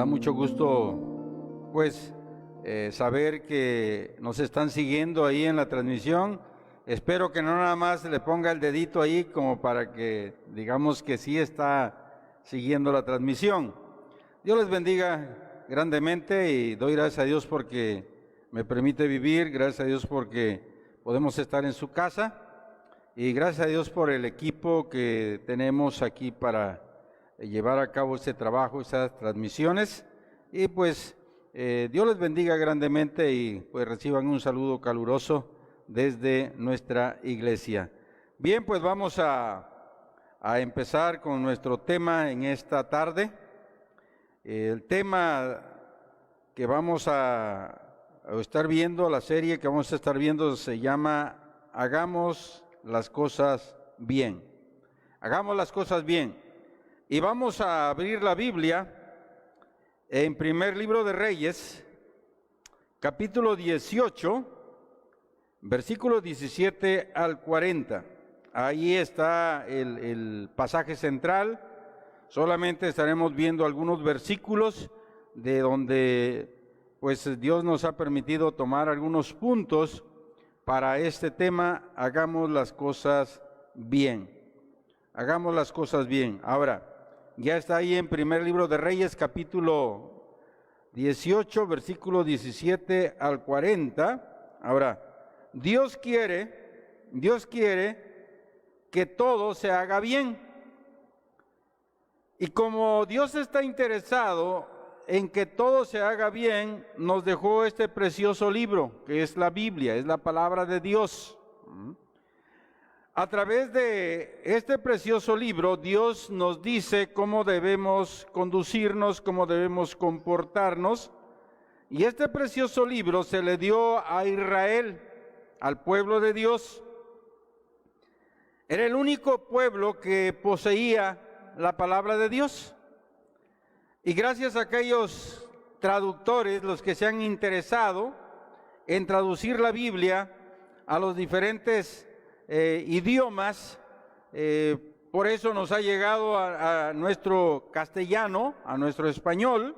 da mucho gusto, pues, saber que nos están siguiendo ahí en la transmisión. Espero que no nada más le ponga el dedito ahí como para que digamos que sí está siguiendo la transmisión. Dios les bendiga grandemente y doy gracias a Dios porque me permite vivir, gracias a Dios porque podemos estar en su casa y gracias a Dios por el equipo que tenemos aquí para llevar a cabo este trabajo, estas transmisiones. Y pues Dios les bendiga grandemente y pues reciban un saludo caluroso desde nuestra iglesia. Bien, pues vamos a empezar con nuestro tema en esta tarde. El tema que vamos a estar viendo, la serie que vamos a estar viendo se llama Hagamos las cosas bien. Hagamos las cosas bien. Y vamos a abrir la Biblia en primer libro de Reyes, capítulo 18, versículos 17 al 40. Ahí está el pasaje central. Solamente estaremos viendo algunos versículos de donde pues Dios nos ha permitido tomar algunos puntos para este tema. Hagamos las cosas bien. Hagamos las cosas bien. Ahora, ya está ahí en primer libro de Reyes, capítulo 18, versículo 17 al 40. Ahora, Dios quiere que todo se haga bien. Y como Dios está interesado en que todo se haga bien, nos dejó este precioso libro, que es la Biblia, es la palabra de Dios. A través de este precioso libro, Dios nos dice cómo debemos conducirnos, cómo debemos comportarnos. Y este precioso libro se le dio a Israel, al pueblo de Dios. Era el único pueblo que poseía la palabra de Dios. Y gracias a aquellos traductores, los que se han interesado en traducir la Biblia a los diferentes idiomas, por eso nos ha llegado a nuestro castellano, a nuestro español.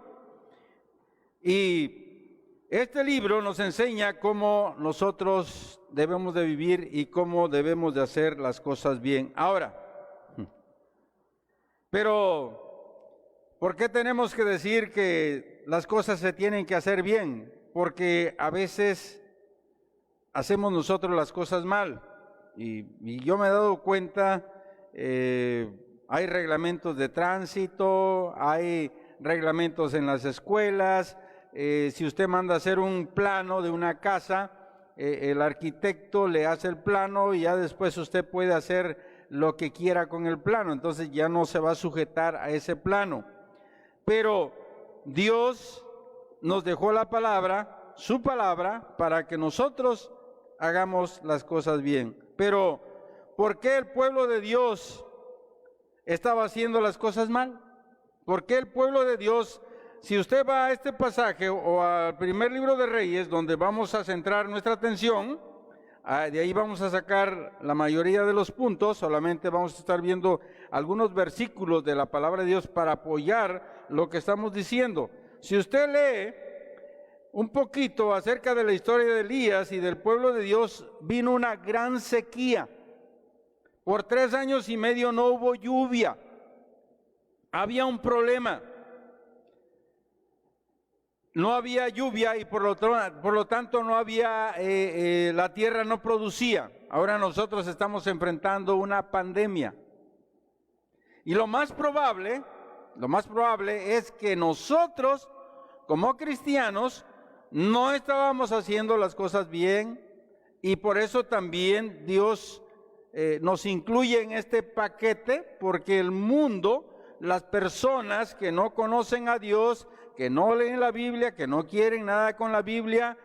Y este libro nos enseña cómo nosotros debemos de vivir y cómo debemos de hacer las cosas bien. Ahora, pero ¿por qué tenemos que decir que las cosas se tienen que hacer bien? Porque a veces hacemos nosotros las cosas mal. Y yo me he dado cuenta, hay reglamentos de tránsito, hay reglamentos en las escuelas. Si usted manda a hacer un plano de una casa, el arquitecto le hace el plano y ya después usted puede hacer lo que quiera con el plano, entonces ya no se va a sujetar a ese plano. Pero Dios nos dejó la palabra, su palabra, para que nosotros hagamos las cosas bien. Pero ¿por qué el pueblo de Dios estaba haciendo las cosas mal? ¿Por qué el pueblo de Dios, si usted va a este pasaje o al primer libro de Reyes, donde vamos a centrar nuestra atención, de ahí vamos a sacar la mayoría de los puntos, solamente vamos a estar viendo algunos versículos de la palabra de Dios para apoyar lo que estamos diciendo. Si usted lee un poquito acerca de la historia de Elías y del pueblo de Dios, vino una gran sequía. Por 3 años y medio no hubo lluvia. Había un problema. No había lluvia y por lo tanto no había, la tierra no producía. Ahora nosotros estamos enfrentando una pandemia. Y lo más probable es que nosotros, como cristianos, no estábamos haciendo las cosas bien y por eso también Dios nos incluye en este paquete, porque el mundo, las personas que no conocen a Dios, que no leen la Biblia, que no quieren nada con la Biblia,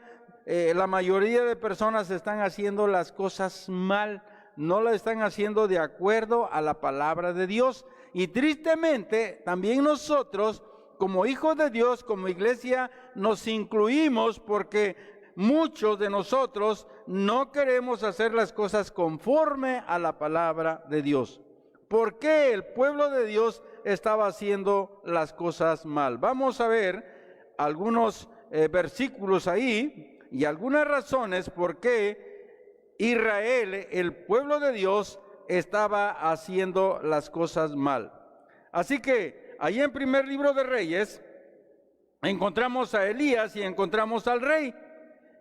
la mayoría de personas están haciendo las cosas mal, no las están haciendo de acuerdo a la palabra de Dios. Y tristemente, también nosotros, como hijos de Dios, como iglesia, nos incluimos porque muchos de nosotros no queremos hacer las cosas conforme a la palabra de Dios. ¿Por qué el pueblo de Dios estaba haciendo las cosas mal? Vamos a ver algunos versículos ahí y algunas razones por qué Israel, el pueblo de Dios, estaba haciendo las cosas mal. Así que ahí en primer libro de Reyes encontramos a Elías y encontramos al rey.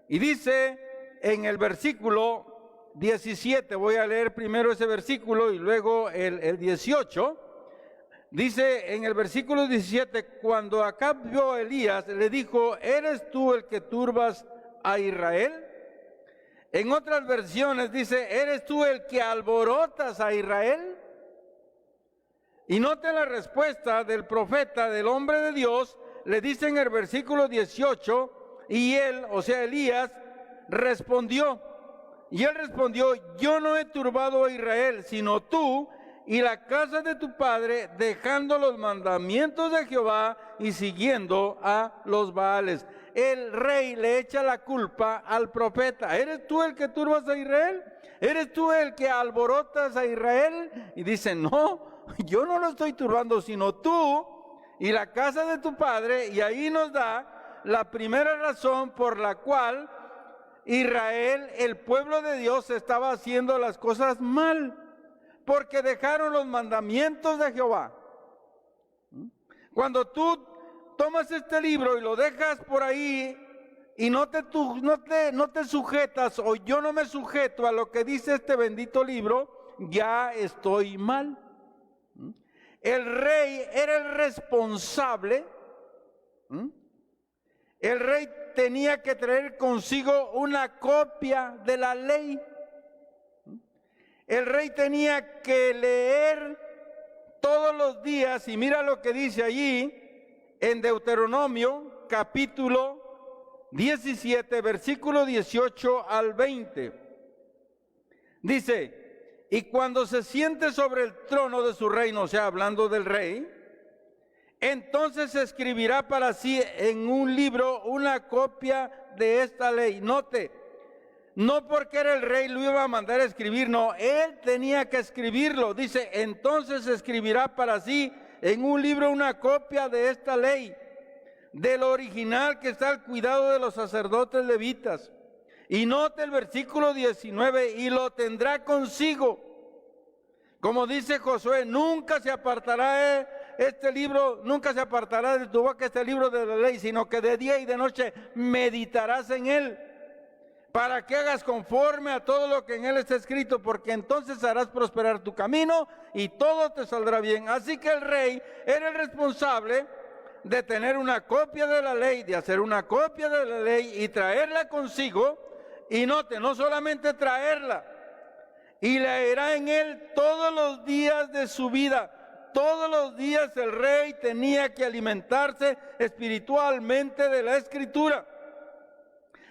Y dice en el versículo 17, voy a leer primero ese versículo y luego el 18. Dice en el versículo 17, cuando Acab vio a Elías, le dijo, ¿eres tú el que turbas a Israel? En otras versiones dice, ¿eres tú el que alborotas a Israel? Y noten la respuesta del profeta, del hombre de Dios, le dice en el versículo 18, y él, o sea Elías, respondió, y él respondió, yo no he turbado a Israel, sino tú y la casa de tu padre, dejando los mandamientos de Jehová y siguiendo a los Baales. El rey le echa la culpa al profeta. ¿Eres tú el que turbas a Israel? ¿Eres tú el que alborotas a Israel? Y dice, no, yo no lo estoy turbando, sino tú y la casa de tu padre. Y ahí nos da la primera razón por la cual Israel, el pueblo de Dios, estaba haciendo las cosas mal, porque dejaron los mandamientos de Jehová. Cuando tú tomas este libro y lo dejas por ahí y no te sujetas, o yo no me sujeto a lo que dice este bendito libro, ya estoy mal. El rey era el responsable. El rey tenía que traer consigo una copia de la ley. El rey tenía que leer todos los días, y mira lo que dice allí en Deuteronomio capítulo 17, versículo 18 al 20. Dice, y cuando se siente sobre el trono de su reino, o sea, hablando del rey, entonces escribirá para sí en un libro una copia de esta ley. Note, no porque era el rey lo iba a mandar a escribir, no, él tenía que escribirlo. Dice, entonces escribirá para sí en un libro una copia de esta ley, del original que está al cuidado de los sacerdotes levitas. Y note el versículo 19, y lo tendrá consigo. Como dice Josué, nunca se apartará este libro, nunca se apartará de tu boca este libro de la ley, sino que de día y de noche meditarás en él, para que hagas conforme a todo lo que en él está escrito, porque entonces harás prosperar tu camino y todo te saldrá bien. Así que el rey era el responsable de tener una copia de la ley, de hacer una copia de la ley y traerla consigo. Y note, no solamente traerla, y leerá en él todos los días de su vida. Todos los días el rey tenía que alimentarse espiritualmente de la Escritura.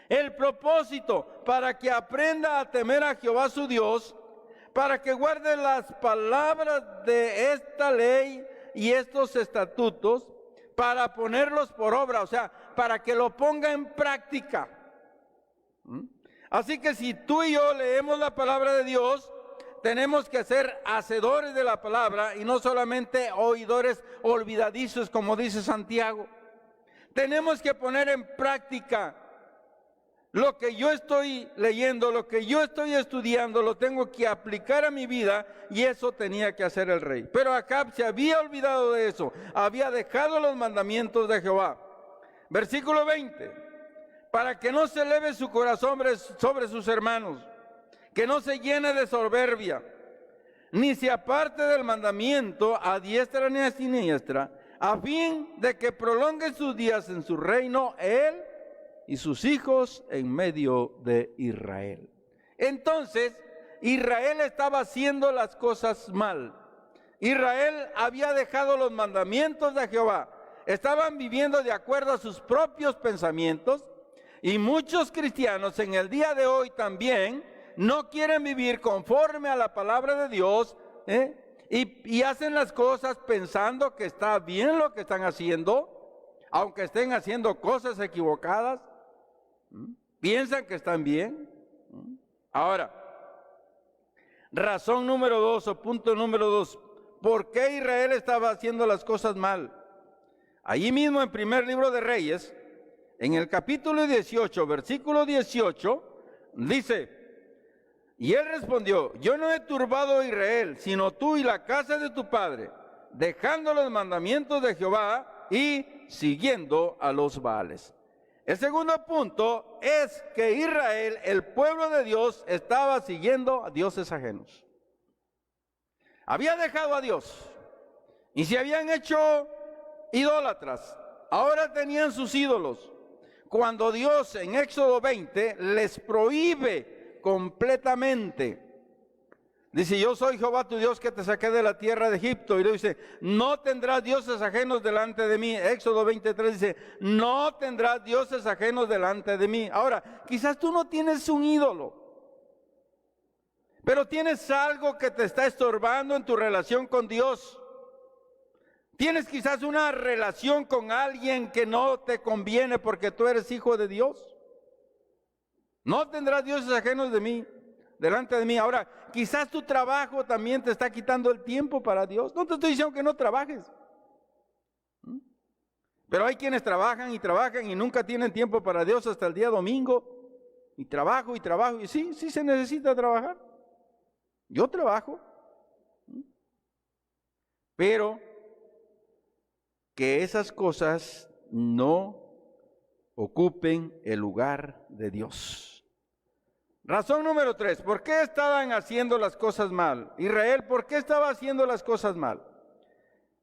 El propósito, para que aprenda a temer a Jehová su Dios, para que guarde las palabras de esta ley y estos estatutos, para ponerlos por obra, o sea, para que lo ponga en práctica. Así que si tú y yo leemos la palabra de Dios, tenemos que ser hacedores de la palabra y no solamente oidores olvidadizos, como dice Santiago. Tenemos que poner en práctica lo que yo estoy leyendo, lo que yo estoy estudiando, lo tengo que aplicar a mi vida, y eso tenía que hacer el rey. Pero Acab se había olvidado de eso, había dejado los mandamientos de Jehová. Versículo 20, para que no se eleve su corazón sobre sus hermanos, que no se llene de soberbia, ni se aparte del mandamiento a diestra ni a siniestra, a fin de que prolongue sus días en su reino él y sus hijos en medio de Israel. Entonces, Israel estaba haciendo las cosas mal. Israel había dejado los mandamientos de Jehová. Estaban viviendo de acuerdo a sus propios pensamientos, y muchos cristianos en el día de hoy también no quieren vivir conforme a la palabra de Dios, y hacen las cosas pensando que está bien lo que están haciendo, aunque estén haciendo cosas equivocadas. Piensan que están bien. Ahora, Razón número 2 o punto número 2. ¿Por qué Israel estaba haciendo las cosas mal? Allí mismo en primer libro de Reyes, en el capítulo 18, versículo 18, dice: y él respondió: yo no he turbado a Israel, sino tú y la casa de tu padre, dejando los mandamientos de Jehová y siguiendo a los Baales. El segundo punto es que Israel, el pueblo de Dios, estaba siguiendo a dioses ajenos. Había dejado a Dios y se habían hecho idólatras. Ahora tenían sus ídolos. Cuando Dios en Éxodo 20 les prohíbe completamente, dice: yo soy Jehová tu Dios que te saqué de la tierra de Egipto. Y le dice: no tendrás dioses ajenos delante de mí. Éxodo 23 dice: no tendrás dioses ajenos delante de mí. Ahora, quizás tú no tienes un ídolo, pero tienes algo que te está estorbando en tu relación con Dios. Tienes quizás una relación con alguien que no te conviene porque tú eres hijo de Dios. No tendrás dioses ajenos de mí, delante de mí. Ahora, quizás tu trabajo también te está quitando el tiempo para Dios. No te estoy diciendo que no trabajes, pero hay quienes trabajan y nunca tienen tiempo para Dios hasta el día domingo. Y trabajo, y sí se necesita trabajar. Yo trabajo, pero que esas cosas no ocupen el lugar de Dios. Razón número 3, ¿por qué estaban haciendo las cosas mal? Israel, ¿por qué estaba haciendo las cosas mal?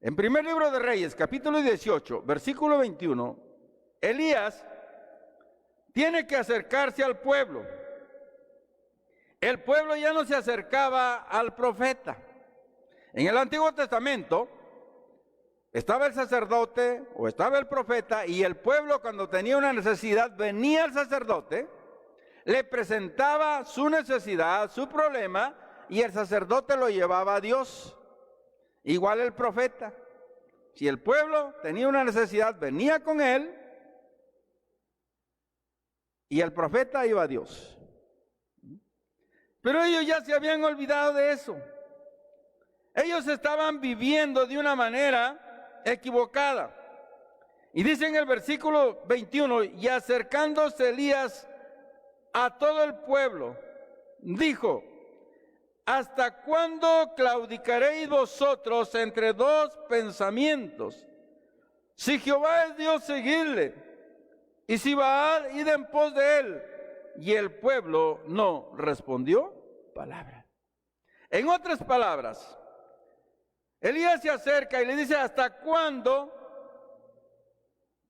En primer libro de Reyes, capítulo 18, versículo 21, Elías tiene que acercarse al pueblo. El pueblo ya no se acercaba al profeta. En el Antiguo Testamento estaba el sacerdote o estaba el profeta, y el pueblo, cuando tenía una necesidad, venía al sacerdote, le presentaba su necesidad, su problema, y el sacerdote lo llevaba a Dios. Igual el profeta. Si el pueblo tenía una necesidad, venía con él, y el profeta iba a Dios. Pero ellos ya se habían olvidado de eso. Ellos estaban viviendo de una manera equivocada. Y dice en el versículo 21, y acercándose Elías a todo el pueblo, dijo: ¿hasta cuándo claudicaréis vosotros entre dos pensamientos? Si Jehová es Dios, seguidle, y si Baal, id en pos de él. Y el pueblo no respondió palabra. En otras palabras, Elías se acerca y le dice: ¿hasta cuándo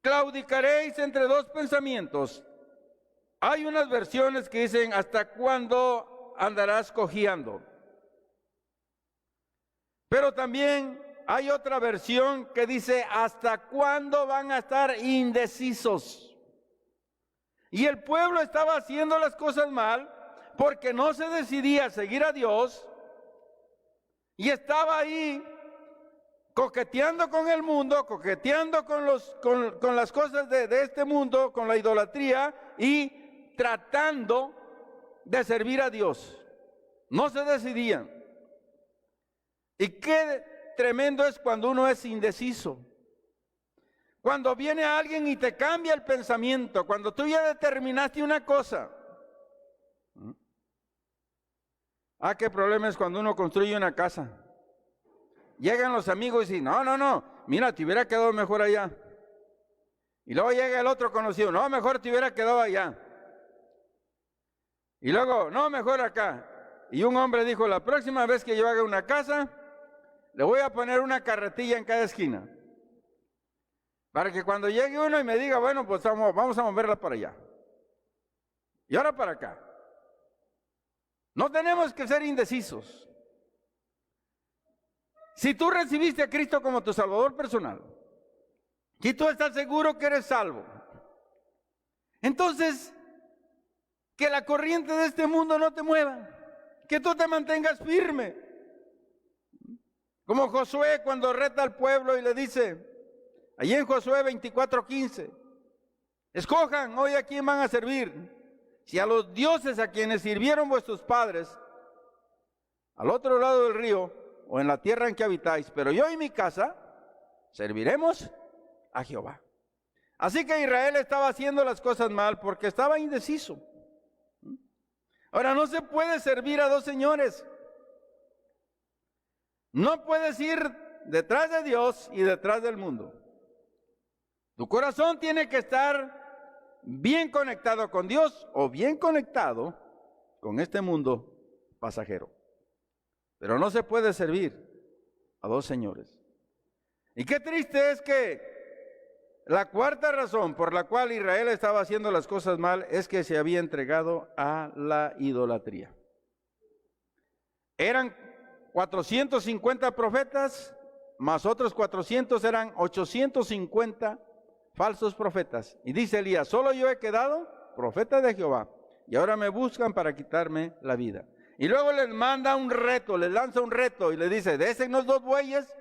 claudicaréis entre dos pensamientos? Hay unas versiones que dicen: ¿hasta cuándo andarás cojeando? Pero también hay otra versión que dice: ¿hasta cuándo van a estar indecisos? Y el pueblo estaba haciendo las cosas mal porque no se decidía a seguir a Dios, y estaba ahí coqueteando con el mundo, coqueteando con las cosas de este mundo, con la idolatría, y tratando de servir a Dios. No se decidían. Y qué tremendo es cuando uno es indeciso. Cuando viene alguien y te cambia el pensamiento, cuando tú ya determinaste una cosa. Qué problema es cuando uno construye una casa. Llegan los amigos y dicen: no, mira, te hubiera quedado mejor allá. Y luego llega el otro conocido: no, mejor te hubiera quedado allá. Y luego: no, mejor acá. Y un hombre dijo: la próxima vez que yo haga una casa, le voy a poner una carretilla en cada esquina, para que cuando llegue uno y me diga: bueno, pues vamos a moverla para allá. Y ahora para acá. No tenemos que ser indecisos. Si tú recibiste a Cristo como tu Salvador personal, si tú estás seguro que eres salvo, entonces que la corriente de este mundo no te mueva, que tú te mantengas firme. Como Josué, cuando reta al pueblo y le dice, allí en Josué 24:15, escojan hoy a quién van a servir, si a los dioses a quienes sirvieron vuestros padres, al otro lado del río, o en la tierra en que habitáis, pero yo y mi casa serviremos a Jehová. Así que Israel estaba haciendo las cosas mal porque estaba indeciso. Ahora, no se puede servir a dos señores. No puedes ir detrás de Dios y detrás del mundo. Tu corazón tiene que estar bien conectado con Dios o bien conectado con este mundo pasajero. Pero no se puede servir a dos señores. Y qué triste es que la cuarta razón por la cual Israel estaba haciendo las cosas mal es que se había entregado a la idolatría. Eran 450 profetas, más otros 400, eran 850 falsos profetas. Y dice Elías, solo yo he quedado profeta de Jehová, y ahora me buscan para quitarme la vida. Y luego les manda un reto, les lanza un reto y les dice, désennos 2 bueyes,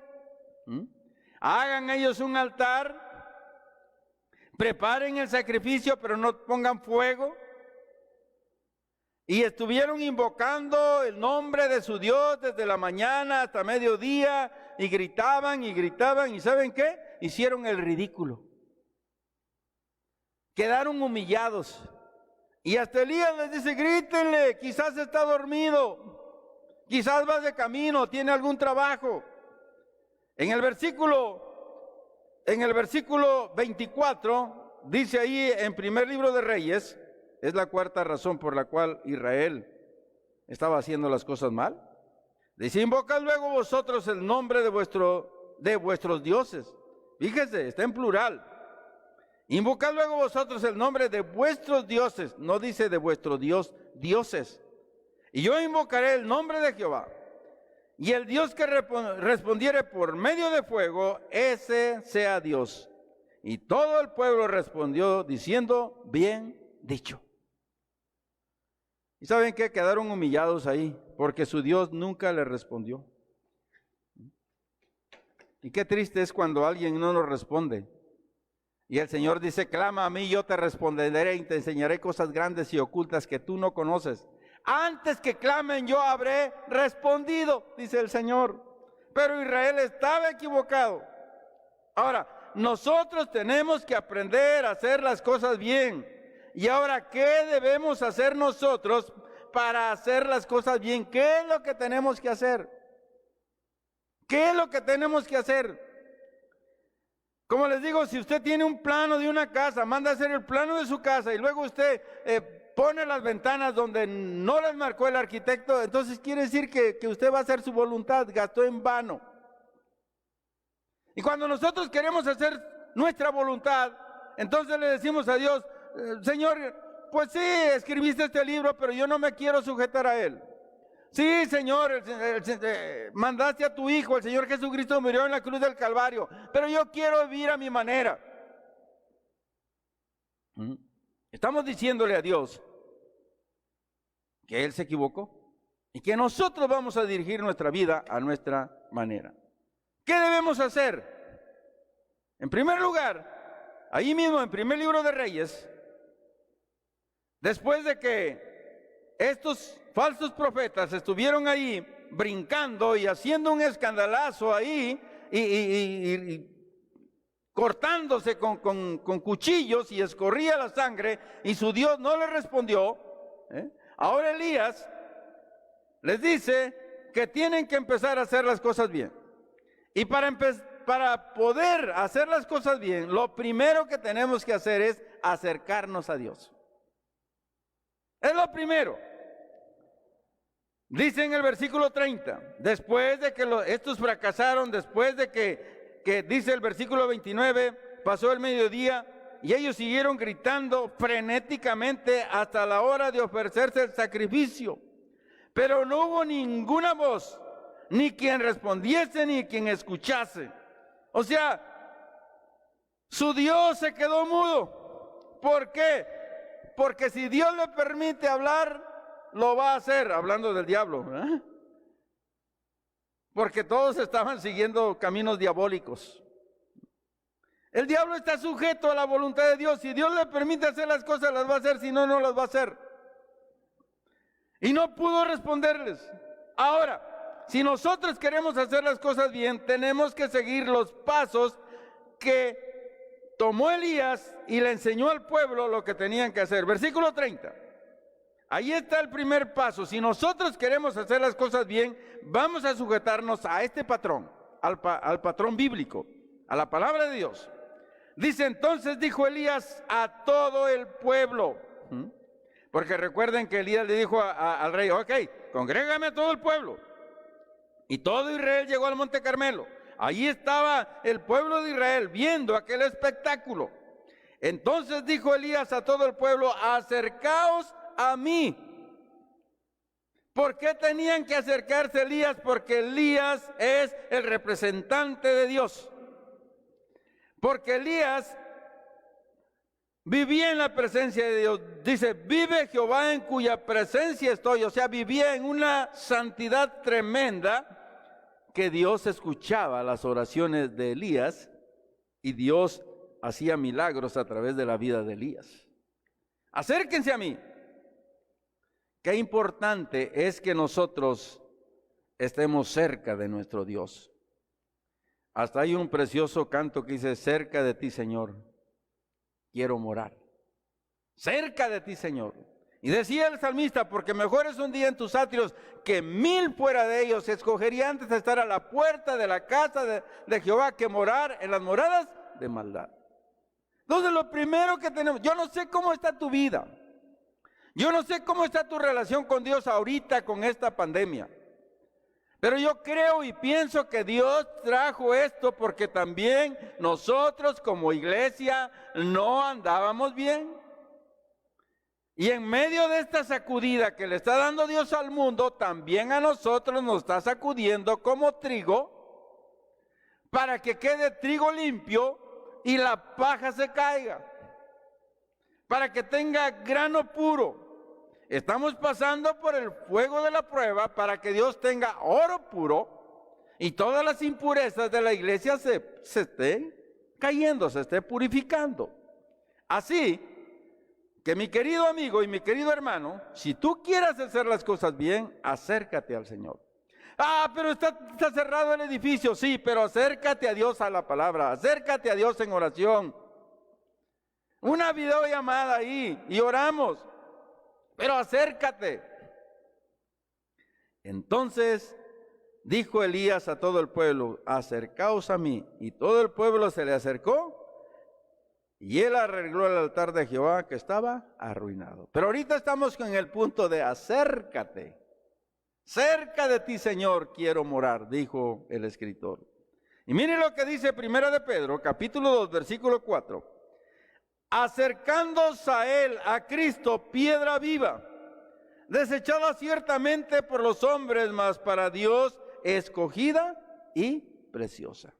hagan ellos un altar, preparen el sacrificio, pero no pongan fuego. Y estuvieron invocando el nombre de su Dios desde la mañana hasta mediodía, y gritaban, ¿y saben qué? Hicieron el ridículo. Quedaron humillados. Y hasta Elías les dice, grítenle, quizás está dormido, quizás va de camino, tiene algún trabajo. En el versículo 24, dice ahí en primer libro de Reyes, es la cuarta razón por la cual Israel estaba haciendo las cosas mal. Dice, invocad luego vosotros el nombre de vuestros dioses. Fíjese, está en plural. Invocad luego vosotros el nombre de vuestros dioses, no dice de vuestro Dios, dioses. Y yo invocaré el nombre de Jehová. Y el Dios que respondiere por medio de fuego, ese sea Dios. Y todo el pueblo respondió diciendo, bien dicho. ¿Y saben qué? Quedaron humillados ahí, porque su Dios nunca les respondió. Y qué triste es cuando alguien no nos responde. Y el Señor dice, clama a mí, yo te responderé y te enseñaré cosas grandes y ocultas que tú no conoces. Antes que clamen, yo habré respondido, dice el Señor. Pero Israel estaba equivocado. Ahora, nosotros tenemos que aprender a hacer las cosas bien. Y ahora, ¿qué debemos hacer nosotros para hacer las cosas bien? ¿Qué es lo que tenemos que hacer? ¿Qué es lo que tenemos que hacer? Como les digo, si usted tiene un plano de una casa, manda a hacer el plano de su casa y luego usted pone las ventanas donde no las marcó el arquitecto, entonces quiere decir que usted va a hacer su voluntad, gastó en vano. Y cuando nosotros queremos hacer nuestra voluntad, entonces le decimos a Dios, Señor, pues sí, escribiste este libro, pero yo no me quiero sujetar a él. Sí, Señor, mandaste a tu Hijo, el Señor Jesucristo murió en la cruz del Calvario, pero yo quiero vivir a mi manera. Estamos diciéndole a Dios que Él se equivocó y que nosotros vamos a dirigir nuestra vida a nuestra manera. ¿Qué debemos hacer? En primer lugar, ahí mismo en primer libro de Reyes, después de que estos falsos profetas estuvieron ahí brincando y haciendo un escandalazo ahí y cortándose con cuchillos y escorría la sangre y su Dios no les respondió, ahora Elías les dice que tienen que empezar a hacer las cosas bien. Y para poder hacer las cosas bien, lo primero que tenemos que hacer es acercarnos a Dios. Es lo primero. Dice en el versículo 30, después de que estos fracasaron, después de que dice el versículo 29, pasó el mediodía y ellos siguieron gritando frenéticamente hasta la hora de ofrecerse el sacrificio. Pero no hubo ninguna voz, ni quien respondiese, ni quien escuchase. O sea, su Dios se quedó mudo. ¿Por qué? Porque si Dios le permite hablar, lo va a hacer, hablando del diablo, ¿eh? Porque todos estaban siguiendo caminos diabólicos. El diablo está sujeto a la voluntad de Dios. Si Dios le permite hacer las cosas, las va a hacer, si no, no las va a hacer. Y no pudo responderles. Ahora, si nosotros queremos hacer las cosas bien, tenemos que seguir los pasos que tomó Elías y le enseñó al pueblo lo que tenían que hacer. Versículo 30. Ahí está el primer paso. Si nosotros queremos hacer las cosas bien, vamos a sujetarnos a este patrón, al patrón bíblico, a la palabra de Dios. Dice, entonces dijo Elías a todo el pueblo. Porque recuerden que Elías le dijo al rey, ok, congrégame a todo el pueblo. Y todo Israel llegó al monte Carmelo. Allí estaba el pueblo de Israel viendo aquel espectáculo. Entonces dijo Elías a todo el pueblo, acercaos a mí. ¿Por qué tenían que acercarse Elías? Porque Elías es el representante de Dios. Porque Elías vivía en la presencia de Dios. Dice, vive Jehová en cuya presencia estoy. O sea, vivía en una santidad tremenda, que Dios escuchaba las oraciones de Elías y Dios hacía milagros a través de la vida de Elías. Acérquense a mí. Qué importante es que nosotros estemos cerca de nuestro Dios. Hasta hay un precioso canto que dice, cerca de ti, Señor, quiero morar. Cerca de ti, Señor. Y decía el salmista, porque mejor es un día en tus atrios que 1000 fuera de ellos. Escogería antes estar a la puerta de la casa de Jehová que morar en las moradas de maldad. Entonces lo primero que tenemos, yo no sé cómo está tu vida. Yo no sé cómo está tu relación con Dios ahorita con esta pandemia. Pero yo creo y pienso que Dios trajo esto porque también nosotros como iglesia no andábamos bien. Y en medio de esta sacudida que le está dando Dios al mundo, también a nosotros nos está sacudiendo como trigo para que quede trigo limpio y la paja se caiga, para que tenga grano puro. Estamos pasando por el fuego de la prueba para que Dios tenga oro puro y todas las impurezas de la iglesia se estén cayendo, se esté purificando. Así que mi querido amigo y mi querido hermano, si tú quieres hacer las cosas bien, acércate al Señor. Pero está cerrado el edificio, sí, pero acércate a Dios a la palabra, acércate a Dios en oración. Una videollamada ahí y oramos, pero acércate. Entonces dijo Elías a todo el pueblo, acercaos a mí. Y todo el pueblo se le acercó. Y él arregló el altar de Jehová que estaba arruinado. Pero ahorita estamos en el punto de acércate. Cerca de ti, Señor, quiero morar, dijo el escritor. Y mire lo que dice Primera de Pedro, capítulo 2, versículo 4. Acercándose a él, a Cristo, piedra viva, desechada ciertamente por los hombres, mas para Dios escogida y preciosa.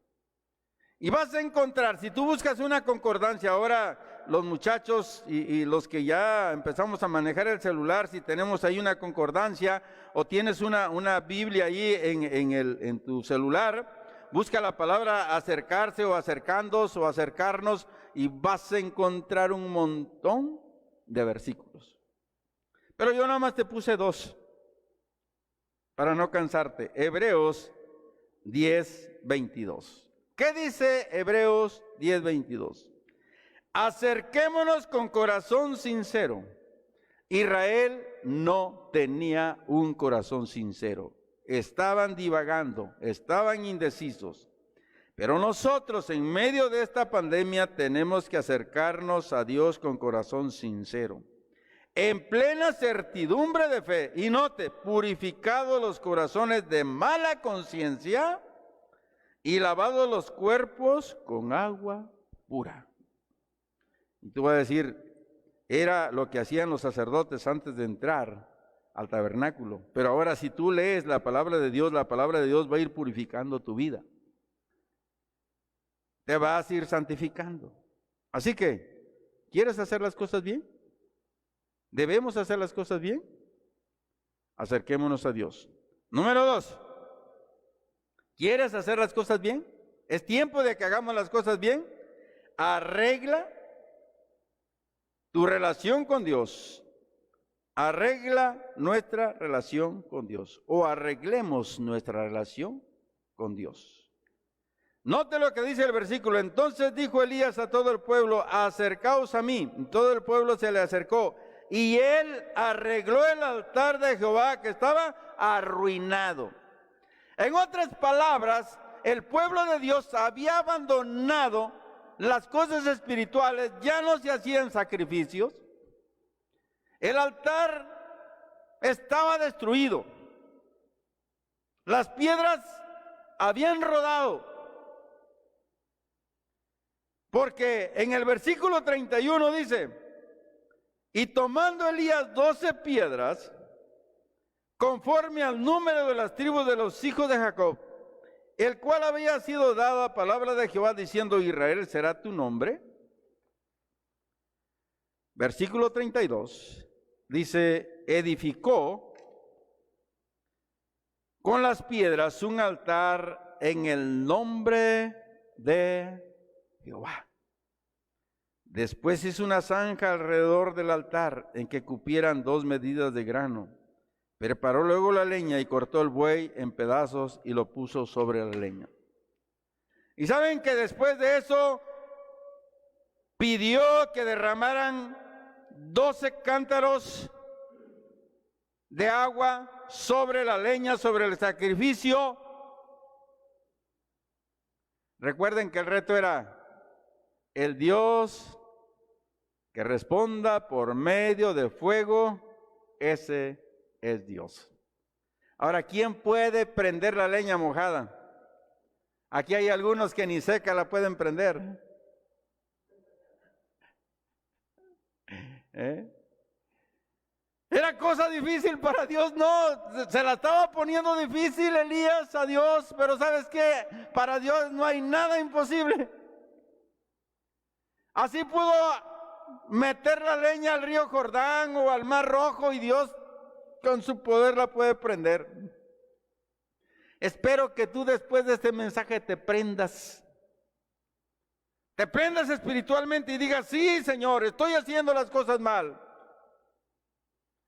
Y vas a encontrar, si tú buscas una concordancia, ahora los muchachos y los que ya empezamos a manejar el celular, si tenemos ahí una concordancia o tienes una Biblia ahí en tu celular, busca la palabra acercarse o acercándos o acercarnos y vas a encontrar un montón de versículos. Pero yo nada más te puse 2 para no cansarte. Hebreos 10:22. ¿Qué dice Hebreos 10:22? Acerquémonos con corazón sincero. Israel no tenía un corazón sincero. Estaban divagando, estaban indecisos. Pero nosotros en medio de esta pandemia tenemos que acercarnos a Dios con corazón sincero. En plena certidumbre de fe. Y note, purificados los corazones de mala conciencia y lavados los cuerpos con agua pura. Y tú vas a decir, era lo que hacían los sacerdotes antes de entrar al tabernáculo. Pero ahora si tú lees la palabra de Dios, la palabra de Dios va a ir purificando tu vida. Te vas a ir santificando. Así que, ¿quieres hacer las cosas bien? ¿Debemos hacer las cosas bien? Acerquémonos a Dios. Número 2. ¿Quieres hacer las cosas bien? ¿Es tiempo de que hagamos las cosas bien? Arregla tu relación con Dios Arregla nuestra relación con Dios, o arreglemos nuestra relación con Dios. Note lo que dice el versículo. Entonces dijo Elías a todo el pueblo: acercaos a mí. Y todo el pueblo se le acercó, y él arregló el altar de Jehová, que estaba arruinado. En otras palabras, el pueblo de Dios había abandonado las cosas espirituales, ya no se hacían sacrificios. El altar estaba destruido. Las piedras habían rodado. Porque en el versículo 31 dice: y tomando Elías 12 piedras, conforme al número de las tribus de los hijos de Jacob, el cual había sido dada palabra de Jehová, diciendo: Israel será tu nombre. Versículo 32 dice: edificó con las piedras un altar en el nombre de Jehová. Después hizo una zanja alrededor del altar en que cupieran 2 medidas de grano. Preparó luego la leña y cortó el buey en pedazos y lo puso sobre la leña. Y saben que después de eso pidió que derramaran 12 cántaros de agua sobre la leña, sobre el sacrificio. Recuerden que el reto era: el Dios que responda por medio de fuego, ese es Dios. Ahora, ¿quién puede prender la leña mojada? Aquí hay algunos que ni seca la pueden prender. ¿Era cosa difícil para Dios? No, se la estaba poniendo difícil Elías a Dios, pero ¿sabes qué? Para Dios no hay nada imposible. Así pudo meter la leña al río Jordán o al Mar Rojo, y Dios con su poder la puede prender. Espero que tú después de este mensaje te prendas espiritualmente y digas: sí, Señor, estoy haciendo las cosas mal.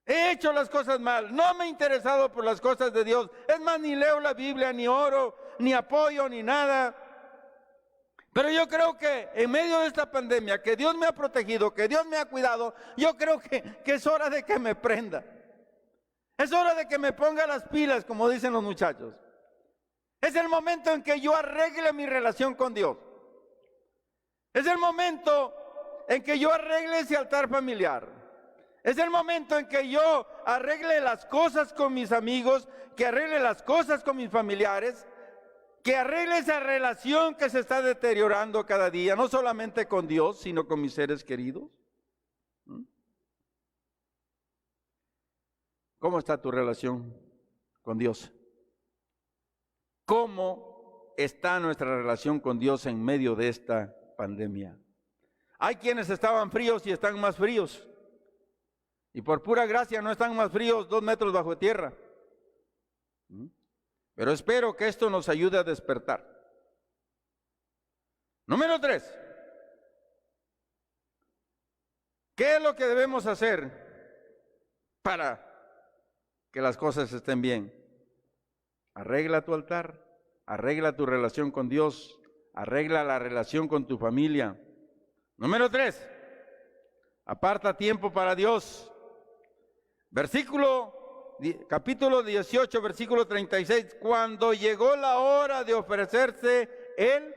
He hecho las cosas mal, no me he interesado por las cosas de Dios. Es más, ni leo la Biblia, ni oro, ni apoyo, ni nada. Pero yo creo que en medio de esta pandemia, que Dios me ha protegido, que Dios me ha cuidado, yo creo que es hora de que me prenda. Es hora de que me ponga las pilas, como dicen los muchachos. Es el momento en que yo arregle mi relación con Dios. Es el momento en que yo arregle ese altar familiar. Es el momento en que yo arregle las cosas con mis amigos, que arregle las cosas con mis familiares, que arregle esa relación que se está deteriorando cada día, no solamente con Dios, sino con mis seres queridos. ¿Cómo está tu relación con Dios? ¿Cómo está nuestra relación con Dios en medio de esta pandemia? Hay quienes estaban fríos y están más fríos. Y por pura gracia no están más fríos 2 metros bajo tierra. Pero espero que esto nos ayude a despertar. Número 3. ¿Qué es lo que debemos hacer para que las cosas estén bien? Arregla tu altar, arregla tu relación con Dios, arregla la relación con tu familia. Número 3. Aparta tiempo para Dios. Capítulo 18, versículo 36. Cuando llegó la hora de ofrecerse el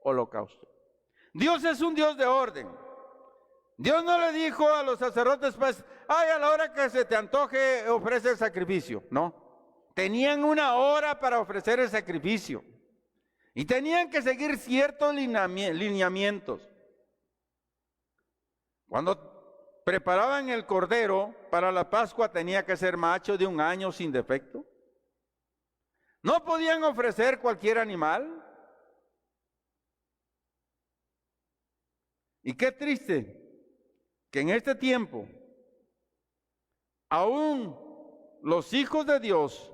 holocausto. Dios es un Dios de orden. Dios no le dijo a los sacerdotes: pues, a la hora que se te antoje ofrece el sacrificio. No. Tenían una hora para ofrecer el sacrificio. Y tenían que seguir ciertos lineamientos. Cuando preparaban el cordero para la Pascua, tenía que ser macho de 1 año sin defecto. No podían ofrecer cualquier animal. Y qué triste que en este tiempo, aún los hijos de Dios,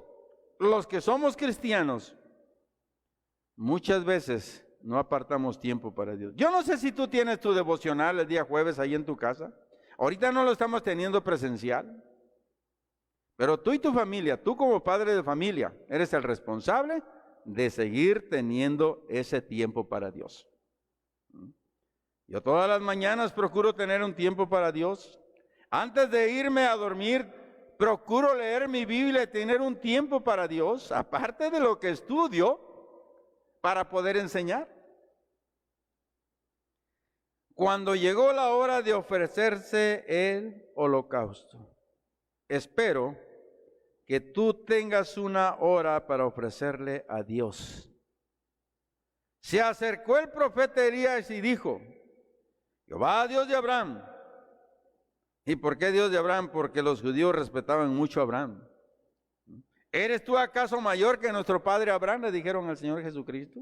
los que somos cristianos, muchas veces no apartamos tiempo para Dios. Yo no sé si tú tienes tu devocional el día jueves ahí en tu casa. Ahorita no lo estamos teniendo presencial, pero tú y tu familia, tú como padre de familia, eres el responsable de seguir teniendo ese tiempo para Dios. Yo todas las mañanas procuro tener un tiempo para Dios. Antes de irme a dormir, procuro leer mi Biblia y tener un tiempo para Dios, aparte de lo que estudio, para poder enseñar. Cuando llegó la hora de ofrecerse el holocausto, espero que tú tengas una hora para ofrecerle a Dios. Se acercó el profeta Elías y dijo: Jehová, Dios de Abraham. ¿Y por qué Dios de Abraham? Porque los judíos respetaban mucho a Abraham. ¿Eres tú acaso mayor que nuestro padre Abraham?, le dijeron al Señor Jesucristo.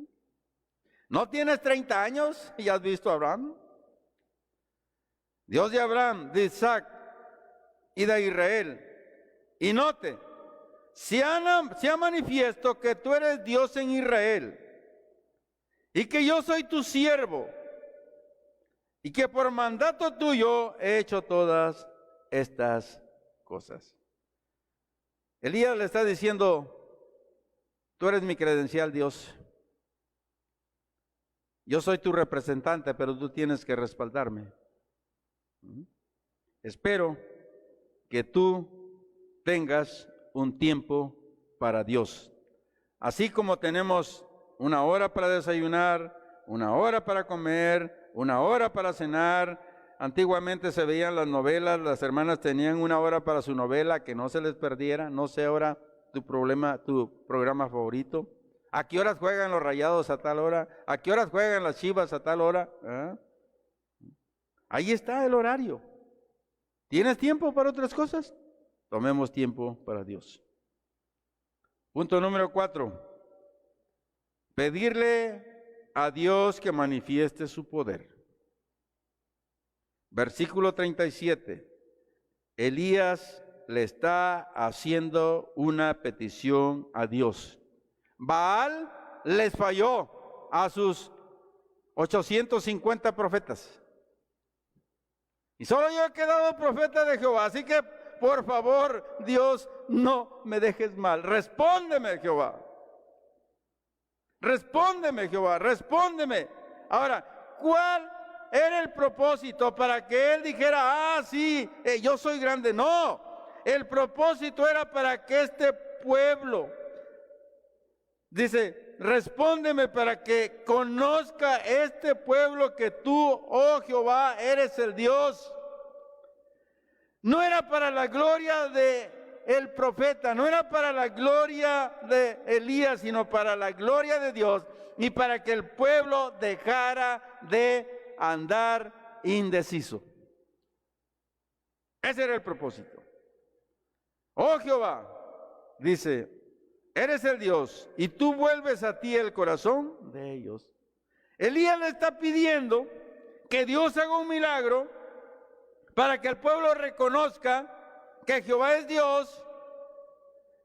¿No tienes 30 años y has visto a Abraham? Dios de Abraham, de Isaac y de Israel. Y note, sea manifiesto que tú eres Dios en Israel y que yo soy tu siervo y que por mandato tuyo he hecho todas estas cosas. Elías le está diciendo: tú eres mi credencial, Dios. Yo soy tu representante, pero tú tienes que respaldarme. Espero que tú tengas un tiempo para Dios. Así como tenemos una hora para desayunar, una hora para comer, una hora para cenar. Antiguamente se veían las novelas, las hermanas tenían una hora para su novela, que no se les perdiera. No sé ahora tu programa favorito. ¿A qué horas juegan los Rayados a tal hora? ¿A qué horas juegan las Chivas a tal hora? Ahí está el horario. ¿Tienes tiempo para otras cosas? Tomemos tiempo para Dios. Punto número 4. Pedirle a Dios que manifieste su poder. Versículo 37. Elías le está haciendo una petición a Dios. Baal les falló a sus 850 profetas. Y solo yo he quedado profeta de Jehová. Así que, por favor, Dios, no me dejes mal. Respóndeme, Jehová. Respóndeme, Jehová, respóndeme. Ahora, ¿cuál era el propósito para que él dijera: sí, yo soy grande? No, el propósito era para que este pueblo, dice, respóndeme para que conozca este pueblo que tú, oh Jehová, eres el Dios. No era para la gloria de el profeta, no era para la gloria de Elías, sino para la gloria de Dios y para que el pueblo dejara de andar indeciso. Ese era el propósito. Oh Jehová, dice, eres el Dios y tú vuelves a ti el corazón de ellos. Elías le está pidiendo que Dios haga un milagro para que el pueblo reconozca que Jehová es Dios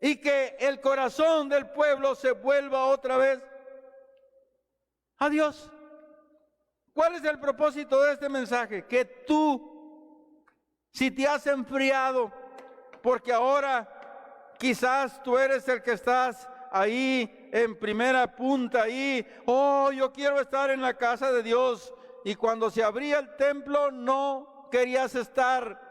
y que el corazón del pueblo se vuelva otra vez a Dios. ¿Cuál es el propósito de este mensaje? Que tú, si te has enfriado, porque ahora quizás tú eres el que estás ahí en primera punta, ahí, oh, yo quiero estar en la casa de Dios, y cuando se abría el templo no querías estar.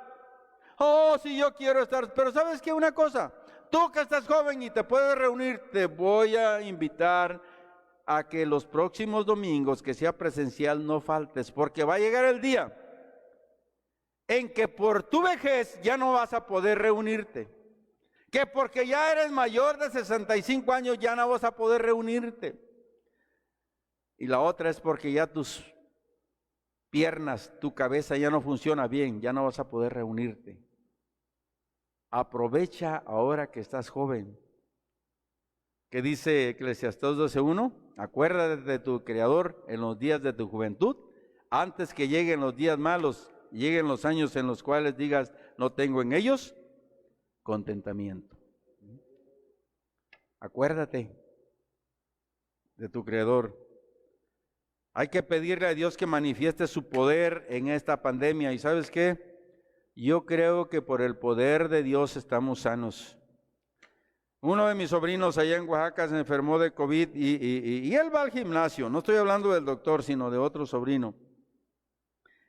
Oh, sí, yo quiero estar, pero ¿sabes qué? Una cosa, tú que estás joven y te puedes reunir, te voy a invitar a que los próximos domingos, que sea presencial, no faltes, porque va a llegar el día en que por tu vejez ya no vas a poder reunirte, que porque ya eres mayor de 65 años ya no vas a poder reunirte, y la otra es porque ya tus piernas, tu cabeza ya no funciona bien, ya no vas a poder reunirte. Aprovecha ahora que estás joven. ¿Qué dice Eclesiastés 12:1? Acuérdate de tu Creador en los días de tu juventud, antes que lleguen los días malos, lleguen los años en los cuales digas, no tengo en ellos contentamiento. Acuérdate de tu Creador. Hay que pedirle a Dios que manifieste su poder en esta pandemia. ¿Y sabes qué? yo creo que por el poder de Dios estamos sanos. Uno de mis sobrinos allá en Oaxaca se enfermó de COVID y él va al gimnasio. No estoy hablando del doctor, sino de otro sobrino.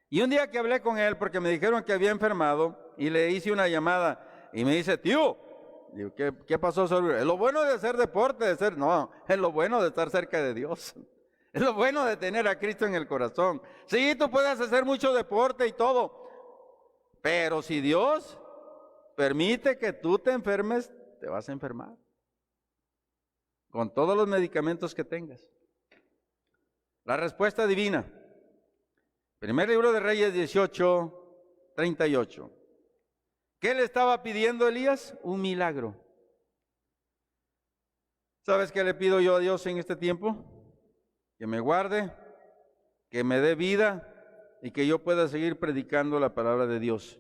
Y un día que hablé con él, porque me dijeron que había enfermado, y le hice una llamada, y me dice, tío, digo, ¿qué pasó, sobrino? Es lo bueno de hacer deporte, no, es lo bueno de estar cerca de Dios. Es lo bueno de tener a Cristo en el corazón. Sí, tú puedes hacer mucho deporte y todo, pero si Dios permite que tú te enfermes, te vas a enfermar. Con todos los medicamentos que tengas. La respuesta divina. Primer libro de Reyes 18:38. ¿Qué le estaba pidiendo Elías? Un milagro. ¿Sabes qué le pido yo a Dios en este tiempo? Que me guarde, que me dé vida y que yo pueda seguir predicando la palabra de Dios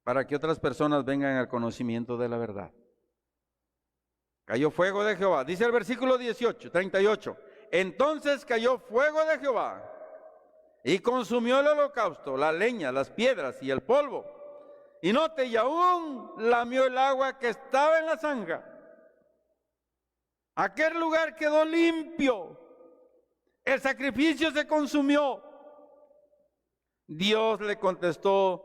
para que otras personas vengan al conocimiento de la verdad. Cayó fuego de Jehová. Dice el versículo 38. Entonces cayó fuego de Jehová y consumió el holocausto, la leña, las piedras y el polvo. Y note, y aún lamió el agua que estaba en la zanja. Aquel lugar quedó limpio. El sacrificio se consumió. Dios le contestó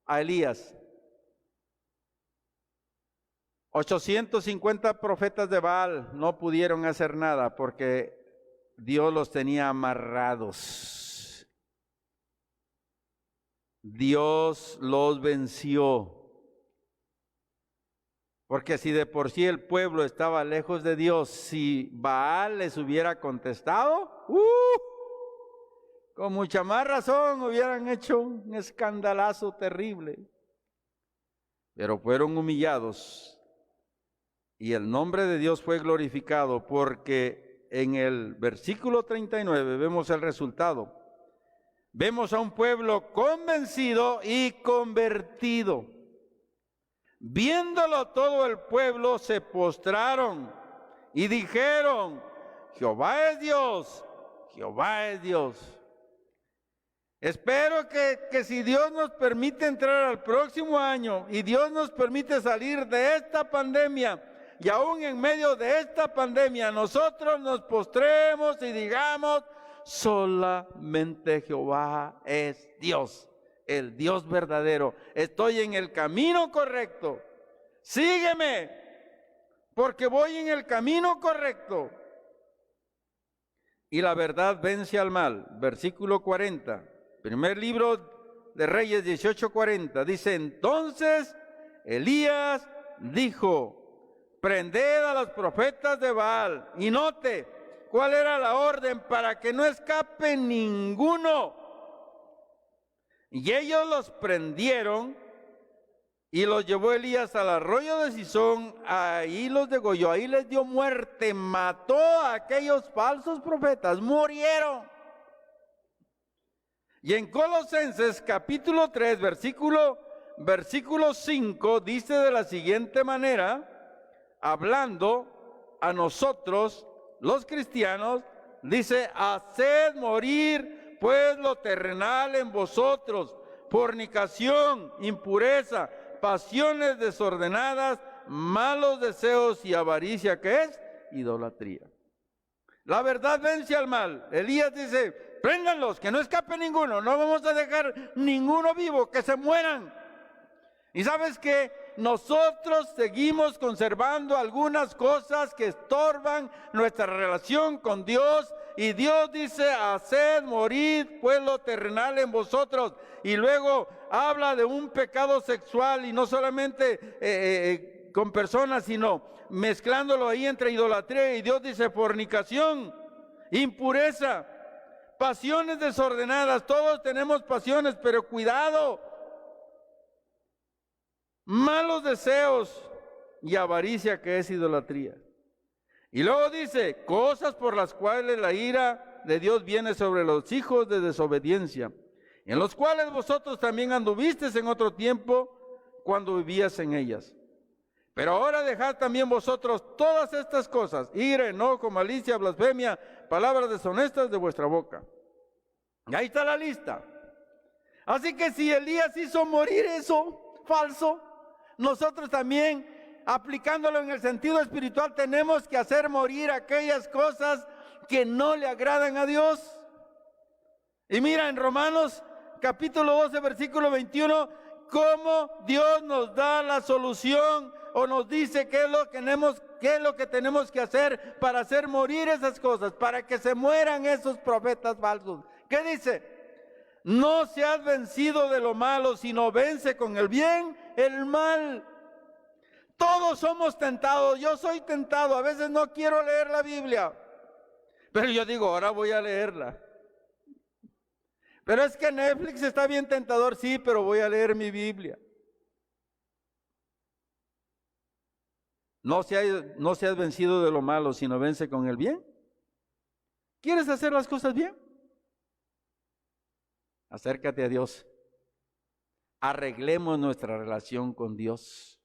a Elías. 850 profetas de Baal no pudieron hacer nada porque Dios los tenía amarrados. Dios los venció. Porque si de por sí el pueblo estaba lejos de Dios, si Baal les hubiera contestado, con mucha más razón hubieran hecho un escandalazo terrible. Pero fueron humillados y el nombre de Dios fue glorificado, porque en el versículo 39 vemos el resultado. Vemos a un pueblo convencido y convertido. Viéndolo todo el pueblo se postraron y dijeron, Jehová es Dios, Jehová es Dios. Espero que si Dios nos permite entrar al próximo año y Dios nos permite salir de esta pandemia, y aún en medio de esta pandemia nosotros nos postremos y digamos, solamente Jehová es Dios. El Dios verdadero. Estoy en el camino correcto. Sígueme, porque voy en el camino correcto. Y la verdad vence al mal. Versículo 40. Primer libro de Reyes 18:40. Dice, entonces Elías dijo, prended a los profetas de Baal. Y note cuál era la orden para que no escape ninguno. Y ellos los prendieron y los llevó Elías al arroyo de Cisón, ahí los degolló, ahí les dio muerte, mató a aquellos falsos profetas, murieron. Y en Colosenses capítulo 3, versículo 5, dice de la siguiente manera, hablando a nosotros, los cristianos, dice, haced morir pues lo terrenal en vosotros, fornicación, impureza, pasiones desordenadas, malos deseos y avaricia, ¿qué es? Idolatría. La verdad vence al mal. Elías dice, préndanlos, que no escape ninguno, no vamos a dejar ninguno vivo, que se mueran. Y sabes que nosotros seguimos conservando algunas cosas que estorban nuestra relación con Dios. Y Dios dice, haced morir pues lo terrenal en vosotros. Y luego habla de un pecado sexual, y no solamente con personas, sino mezclándolo ahí entre idolatría. Y Dios dice fornicación, impureza, pasiones desordenadas. Todos tenemos pasiones, pero cuidado. Malos deseos y avaricia, que es idolatría. Y luego dice, cosas por las cuales la ira de Dios viene sobre los hijos de desobediencia, en los cuales vosotros también anduvisteis en otro tiempo cuando vivías en ellas. Pero ahora dejad también vosotros todas estas cosas, ira, enojo, malicia, blasfemia, palabras deshonestas de vuestra boca. Y ahí está la lista. Así que si Elías hizo morir eso falso, nosotros también, aplicándolo en el sentido espiritual, tenemos que hacer morir aquellas cosas que no le agradan a Dios. Y mira en Romanos capítulo 12, versículo 21, cómo Dios nos da la solución o nos dice qué es lo que tenemos que hacer para hacer morir esas cosas, para que se mueran esos profetas falsos. ¿Qué dice? No seas vencido de lo malo, sino vence con el bien el mal. Todos somos tentados, yo soy tentado, a veces no quiero leer la Biblia, pero yo digo, ahora voy a leerla. Pero es que Netflix está bien tentador, sí, pero voy a leer mi Biblia. No seas vencido de lo malo, sino vence con el bien. ¿Quieres hacer las cosas bien? Acércate a Dios. Arreglemos nuestra relación con Dios.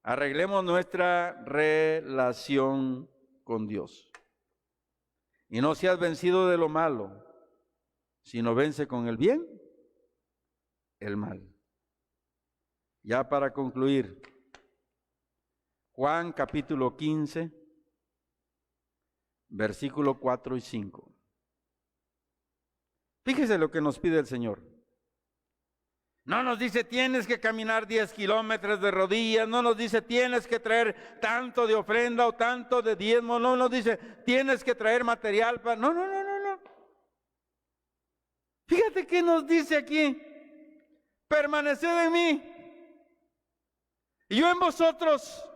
Arreglemos nuestra relación con Dios. Y no seas vencido de lo malo, sino vence con el bien el mal. Ya para concluir, Juan capítulo 15, versículo 4 y 5. Fíjese lo que nos pide el Señor. No nos dice tienes que caminar 10 kilómetros de rodillas, no nos dice tienes que traer tanto de ofrenda o tanto de diezmo, no nos dice tienes que traer material para... No. Fíjate que nos dice aquí, permaneced en mí y yo en vosotros.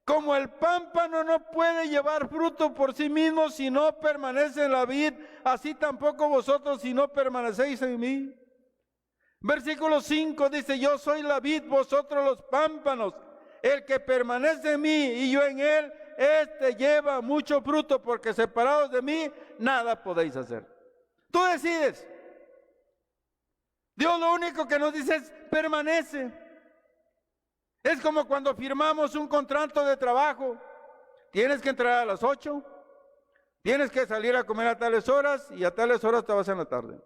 Como el pámpano no puede llevar fruto por sí mismo si no permanece en la vid, así tampoco vosotros si no permanecéis en mí. Versículo 5 dice, yo soy la vid, vosotros los pámpanos. El que permanece en mí y yo en él, este lleva mucho fruto, porque separados de mí, nada podéis hacer. Tú decides. Dios lo único que nos dice es, permanece. Es como cuando firmamos un contrato de trabajo. Tienes que entrar a las 8, tienes que salir a comer a tales horas y a tales horas te vas en la tarde.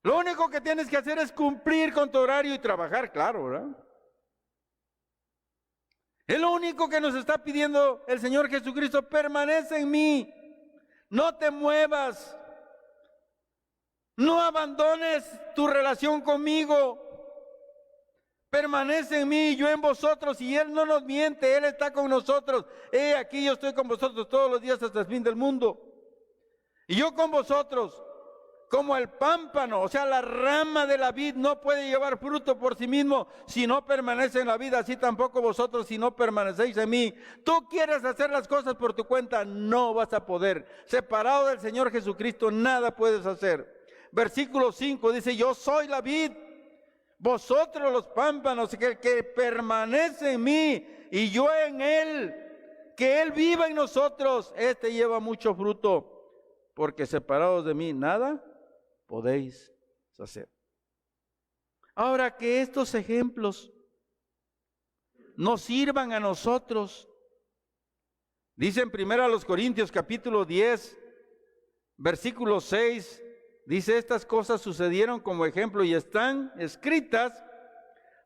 Lo único que tienes que hacer es cumplir con tu horario y trabajar, claro, ¿verdad? Es lo único que nos está pidiendo el Señor Jesucristo, permanece en mí, no te muevas, no abandones tu relación conmigo. Permanece en mí y yo en vosotros, y Él no nos miente, Él está con nosotros. Aquí yo estoy con vosotros todos los días hasta el fin del mundo. Y yo con vosotros, como el pámpano, o sea, la rama de la vid no puede llevar fruto por sí mismo si no permanece en la vid, así tampoco vosotros si no permanecéis en mí. Tú quieres hacer las cosas por tu cuenta, no vas a poder. Separado del Señor Jesucristo, nada puedes hacer. Versículo 5 dice, yo soy la vid, vosotros los pámpanos, que el que permanece en mí y yo en él, que él viva en nosotros, este lleva mucho fruto, porque separados de mí nada podéis hacer. Ahora, que estos ejemplos nos sirvan a nosotros. Dice en 1 Corintios capítulo 10, versículo 6, dice, estas cosas sucedieron como ejemplo y están escritas.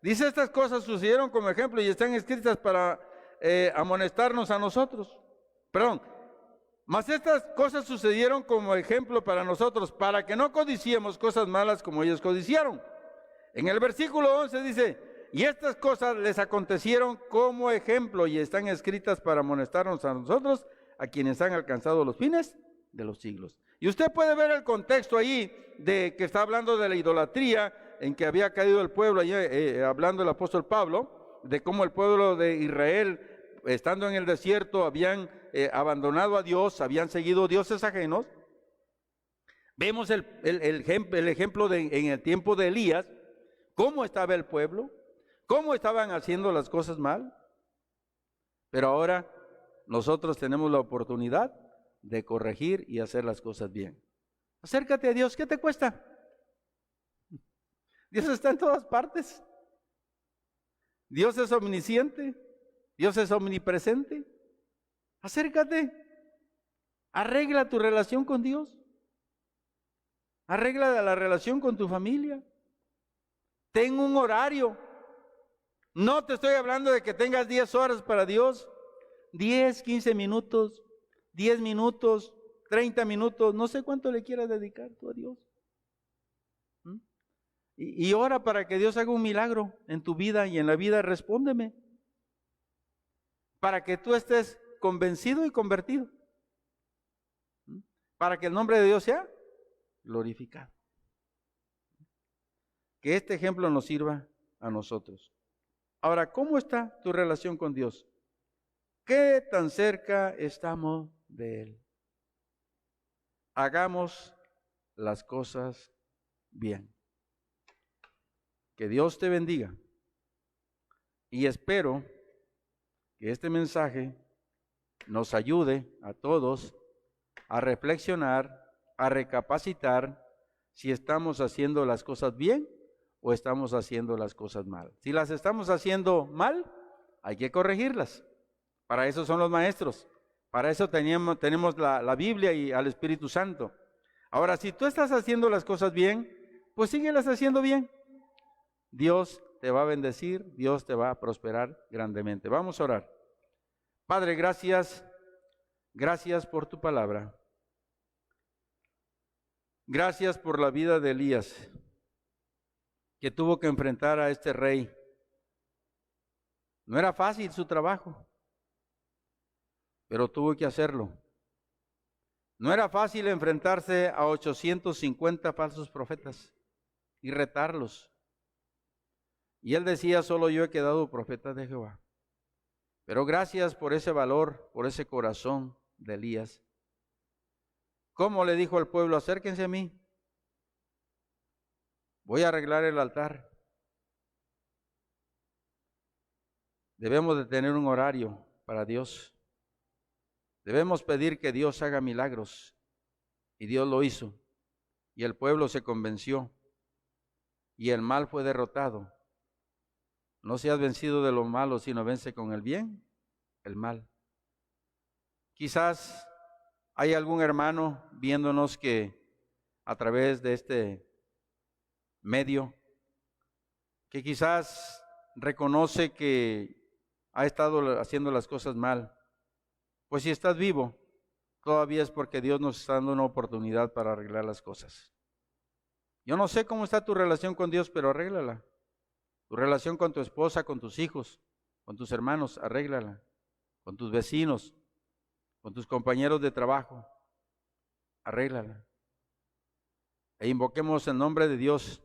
Dice, estas cosas sucedieron como ejemplo y están escritas para amonestarnos a nosotros. Mas estas cosas sucedieron como ejemplo para nosotros, para que no codiciemos cosas malas como ellos codiciaron. En el versículo 11 dice, y estas cosas les acontecieron como ejemplo y están escritas para amonestarnos a nosotros, a quienes han alcanzado los fines de los siglos. Y usted puede ver el contexto ahí de que está hablando de la idolatría en que había caído el pueblo, hablando el apóstol Pablo, de cómo el pueblo de Israel, estando en el desierto, habían abandonado a Dios, habían seguido dioses ajenos. Vemos el ejemplo en el tiempo de Elías, cómo estaba el pueblo, cómo estaban haciendo las cosas mal. Pero ahora nosotros tenemos la oportunidad de corregir y hacer las cosas bien. Acércate a Dios, ¿qué te cuesta? Dios está en todas partes. Dios es omnisciente, Dios es omnipresente. Acércate Arregla tu relación con Dios. Arregla la relación con tu familia. Ten un horario. No te estoy hablando de que tengas 10 horas para Dios. 10, 15 minutos, 10 minutos, 30 minutos. No sé cuánto le quieras dedicar tú a Dios. Y ora para que Dios haga un milagro en tu vida y en la vida. Respóndeme. Para que tú estés convencido y convertido. Para que el nombre de Dios sea glorificado. Que este ejemplo nos sirva a nosotros. Ahora, ¿cómo está tu relación con Dios? ¿Qué tan cerca estamos de Él? Hagamos las cosas bien. Que Dios te bendiga. Y espero que este mensaje nos ayude a todos a reflexionar, a recapacitar si estamos haciendo las cosas bien o estamos haciendo las cosas mal. Si las estamos haciendo mal, hay que corregirlas. Para eso son los maestros. Para eso tenemos la Biblia y al Espíritu Santo. Ahora, si tú estás haciendo las cosas bien, pues síguelas haciendo bien. Dios te va a bendecir, Dios te va a prosperar grandemente. Vamos a orar. Padre, gracias por tu palabra. Gracias por la vida de Elías, que tuvo que enfrentar a este rey. No era fácil su trabajo, pero tuvo que hacerlo. No era fácil enfrentarse a 850 falsos profetas y retarlos. Y él decía, solo yo he quedado profeta de Jehová. Pero gracias por ese valor, por ese corazón de Elías. ¿Cómo le dijo al pueblo? Acérquense a mí. Voy a arreglar el altar. Debemos de tener un horario para Dios. Debemos pedir que Dios haga milagros. Y Dios lo hizo. Y el pueblo se convenció. Y el mal fue derrotado. No seas vencido de lo malo, sino vence con el bien, el mal. Quizás hay algún hermano viéndonos que a través de este medio, que quizás reconoce que ha estado haciendo las cosas mal. Pues si estás vivo, todavía es porque Dios nos está dando una oportunidad para arreglar las cosas. Yo no sé cómo está tu relación con Dios, pero arréglala. Tu relación con tu esposa, con tus hijos, con tus hermanos, arréglala. Con tus vecinos, con tus compañeros de trabajo, arréglala. E invoquemos el nombre de Dios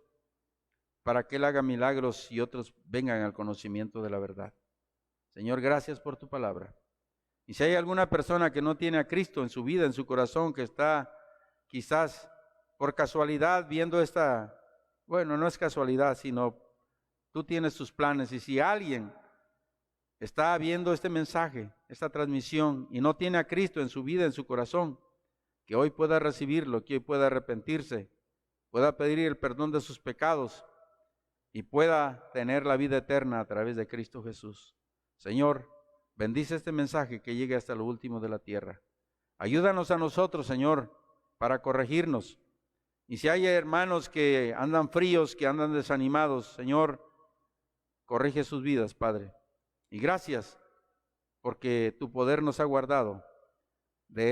para que Él haga milagros y otros vengan al conocimiento de la verdad. Señor, gracias por tu palabra. Y si hay alguna persona que no tiene a Cristo en su vida, en su corazón, que está quizás por casualidad viendo bueno, no es casualidad, sino tú tienes tus planes. Y si alguien está viendo este mensaje, esta transmisión, y no tiene a Cristo en su vida, en su corazón, que hoy pueda recibirlo, que hoy pueda arrepentirse, pueda pedir el perdón de sus pecados y pueda tener la vida eterna a través de Cristo Jesús. Señor, bendice este mensaje que llegue hasta lo último de la tierra. Ayúdanos a nosotros, Señor, para corregirnos. Y si hay hermanos que andan fríos, que andan desanimados, Señor, corrige sus vidas, Padre. Y gracias porque tu poder nos ha guardado de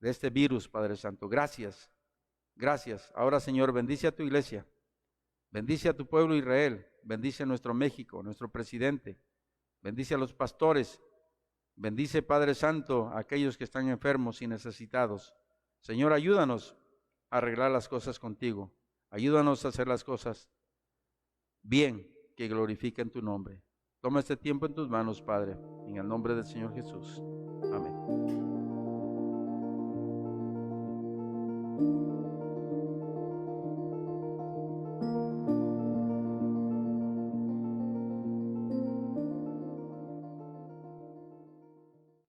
este virus, Padre Santo. Gracias, gracias. Ahora, Señor, bendice a tu iglesia, bendice a tu pueblo Israel, bendice a nuestro México, nuestro presidente, bendice a los pastores, bendice, Padre Santo, a aquellos que están enfermos y necesitados. Señor, ayúdanos a arreglar las cosas contigo, ayúdanos a hacer las cosas bien, que glorifiquen tu nombre. Toma este tiempo en tus manos, Padre, en el nombre del Señor Jesús. Amén.